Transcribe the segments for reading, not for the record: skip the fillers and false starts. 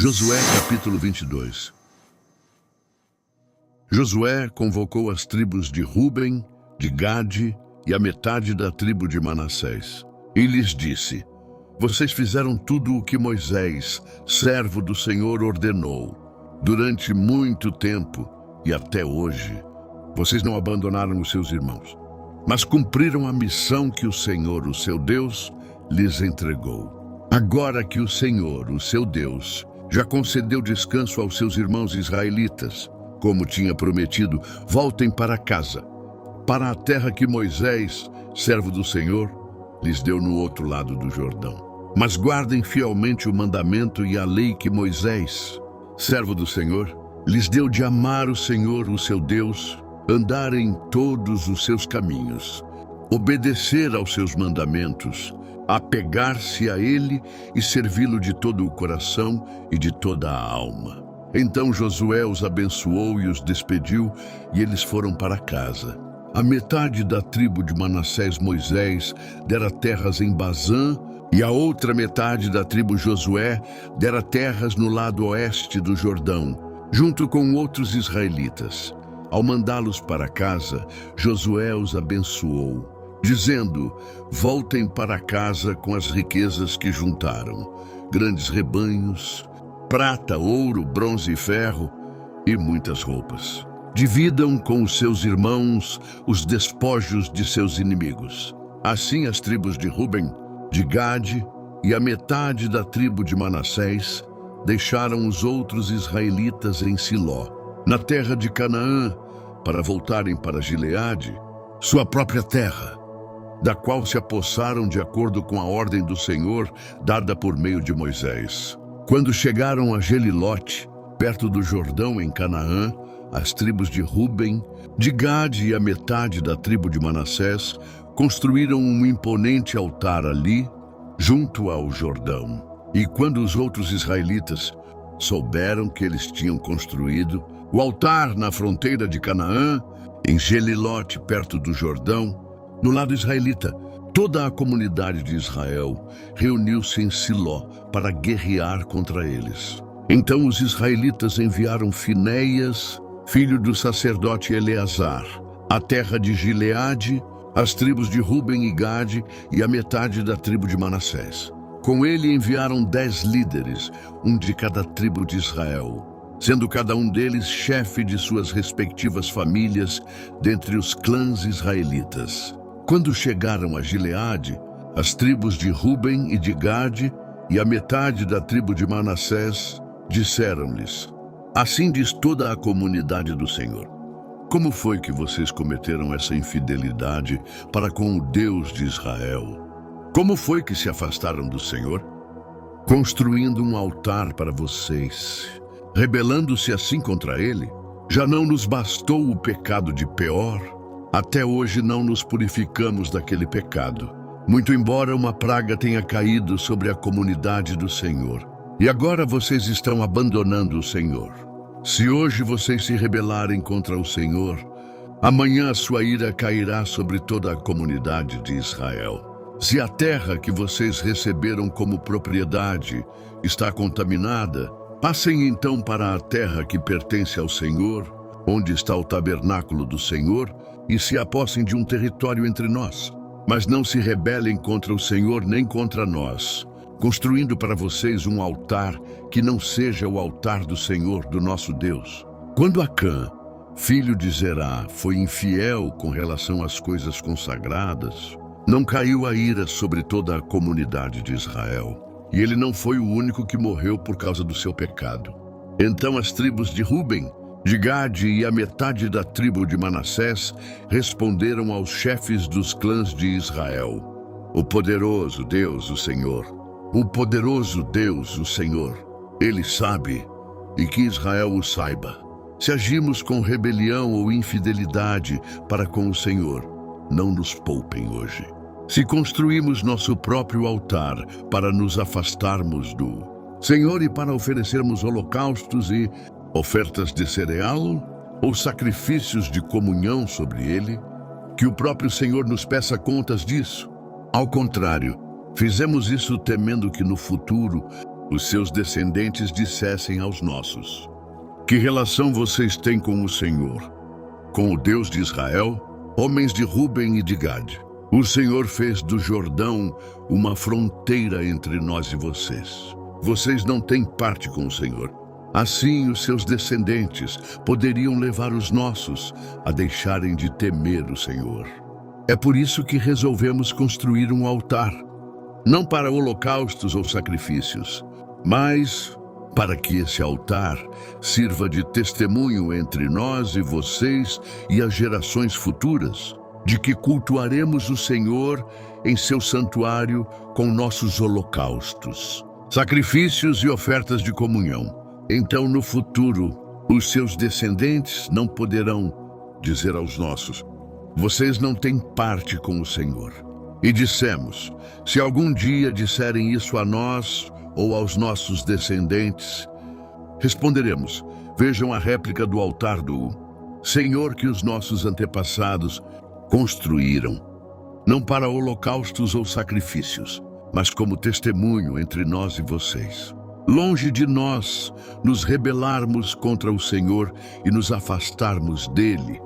Josué capítulo 22. Josué convocou as tribos de Ruben, de Gade e a metade da tribo de Manassés. E lhes disse: vocês fizeram tudo o que Moisés, servo do Senhor, ordenou. Durante muito tempo e até hoje, vocês não abandonaram os seus irmãos, mas cumpriram a missão que o Senhor, o seu Deus, lhes entregou. Agora que o Senhor, o seu Deus, já concedeu descanso aos seus irmãos israelitas, como tinha prometido, voltem para casa, para a terra que Moisés, servo do Senhor, lhes deu no outro lado do Jordão. Mas guardem fielmente o mandamento e a lei que Moisés, servo do Senhor, lhes deu de amar o Senhor, o seu Deus, andar em todos os seus caminhos, obedecer aos seus mandamentos, apegar-se a ele e servi-lo de todo o coração e de toda a alma. Então Josué os abençoou e os despediu, e eles foram para casa. A metade da tribo de Manassés Moisés dera terras em Bazã, e a outra metade da tribo Josué dera terras no lado oeste do Jordão, junto com outros israelitas. Ao mandá-los para casa, Josué os abençoou, dizendo: voltem para casa com as riquezas que juntaram, grandes rebanhos, prata, ouro, bronze e ferro e muitas roupas. Dividam com os seus irmãos os despojos de seus inimigos. Assim as tribos de Ruben, de Gade e a metade da tribo de Manassés deixaram os outros israelitas em Siló, na terra de Canaã, para voltarem para Gileade, sua própria terra, da qual se apossaram de acordo com a ordem do Senhor dada por meio de Moisés. Quando chegaram a Gelilote, perto do Jordão em Canaã, as tribos de Ruben, de Gade e a metade da tribo de Manassés construíram um imponente altar ali, junto ao Jordão. E quando os outros israelitas souberam que eles tinham construído o altar na fronteira de Canaã, em Gelilote, perto do Jordão, no lado israelita, toda a comunidade de Israel reuniu-se em Siló para guerrear contra eles. Então os israelitas enviaram Finéias, filho do sacerdote Eleazar, à terra de Gileade, as tribos de Ruben e Gade e a metade da tribo de Manassés. Com ele enviaram 10 líderes, um de cada tribo de Israel, sendo cada um deles chefe de suas respectivas famílias dentre os clãs israelitas. Quando chegaram a Gileade, as tribos de Ruben e de Gade e a metade da tribo de Manassés disseram-lhes: assim diz toda a comunidade do Senhor: como foi que vocês cometeram essa infidelidade para com o Deus de Israel? Como foi que se afastaram do Senhor, construindo um altar para vocês, rebelando-se assim contra ele? Já não nos bastou o pecado de Peor? Até hoje não nos purificamos daquele pecado, muito embora uma praga tenha caído sobre a comunidade do Senhor. E agora vocês estão abandonando o Senhor. Se hoje vocês se rebelarem contra o Senhor, amanhã a sua ira cairá sobre toda a comunidade de Israel. Se a terra que vocês receberam como propriedade está contaminada, passem então para a terra que pertence ao Senhor, onde está o tabernáculo do Senhor, e se apossem de um território entre nós. Mas não se rebelem contra o Senhor nem contra nós, construindo para vocês um altar que não seja o altar do Senhor, do nosso Deus. Quando Acã, filho de Zerá, foi infiel com relação às coisas consagradas, não caiu a ira sobre toda a comunidade de Israel, e ele não foi o único que morreu por causa do seu pecado. Então as tribos de Ruben, de Gade e a metade da tribo de Manassés responderam aos chefes dos clãs de Israel: o poderoso Deus, o Senhor, o poderoso Deus, o Senhor, ele sabe, e que Israel o saiba. Se agimos com rebelião ou infidelidade para com o Senhor, não nos poupem hoje. Se construímos nosso próprio altar para nos afastarmos do Senhor e para oferecermos holocaustos e ofertas de cereal ou sacrifícios de comunhão sobre ele, que o próprio Senhor nos peça contas disso. Ao contrário, fizemos isso temendo que no futuro os seus descendentes dissessem aos nossos: que relação vocês têm com o Senhor, com o Deus de Israel, homens de Ruben e de Gade? O Senhor fez do Jordão uma fronteira entre nós e vocês. Vocês não têm parte com o Senhor. Assim, os seus descendentes poderiam levar os nossos a deixarem de temer o Senhor. É por isso que resolvemos construir um altar, não para holocaustos ou sacrifícios, mas para que esse altar sirva de testemunho entre nós e vocês e as gerações futuras, de que cultuaremos o Senhor em seu santuário com nossos holocaustos, sacrifícios e ofertas de comunhão. Então, no futuro, os seus descendentes não poderão dizer aos nossos: vocês não têm parte com o Senhor. E dissemos: se algum dia disserem isso a nós ou aos nossos descendentes, responderemos: vejam a réplica do altar do Senhor que os nossos antepassados construíram, não para holocaustos ou sacrifícios, mas como testemunho entre nós e vocês. Longe de nós nos rebelarmos contra o Senhor e nos afastarmos dele,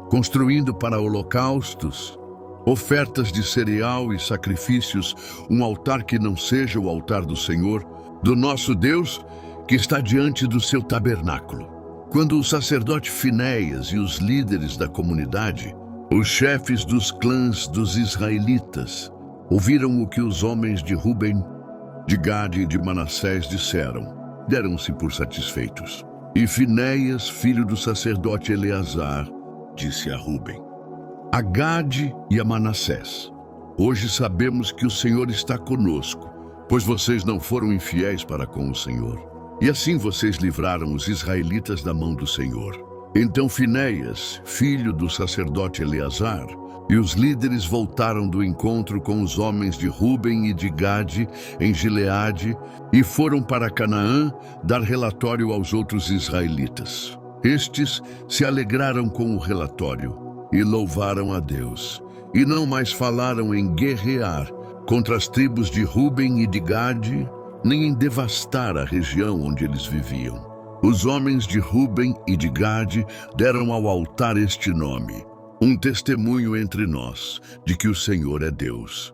construindo para holocaustos, ofertas de cereal e sacrifícios, um altar que não seja o altar do Senhor, do nosso Deus, que está diante do seu tabernáculo. Quando o sacerdote Finéias e os líderes da comunidade, os chefes dos clãs dos israelitas, ouviram o que os homens de Ruben, de Gade e de Manassés disseram, deram-se por satisfeitos. E Finéias, filho do sacerdote Eleazar, disse a Ruben, a Gade e a Manassés: hoje sabemos que o Senhor está conosco, pois vocês não foram infiéis para com o Senhor. E assim vocês livraram os israelitas da mão do Senhor. Então Finéias, filho do sacerdote Eleazar, e os líderes voltaram do encontro com os homens de Ruben e de Gade em Gileade e foram para Canaã dar relatório aos outros israelitas. Estes se alegraram com o relatório e louvaram a Deus, e não mais falaram em guerrear contra as tribos de Ruben e de Gade, nem em devastar a região onde eles viviam. Os homens de Ruben e de Gade deram ao altar este nome: um testemunho entre nós de que o Senhor é Deus.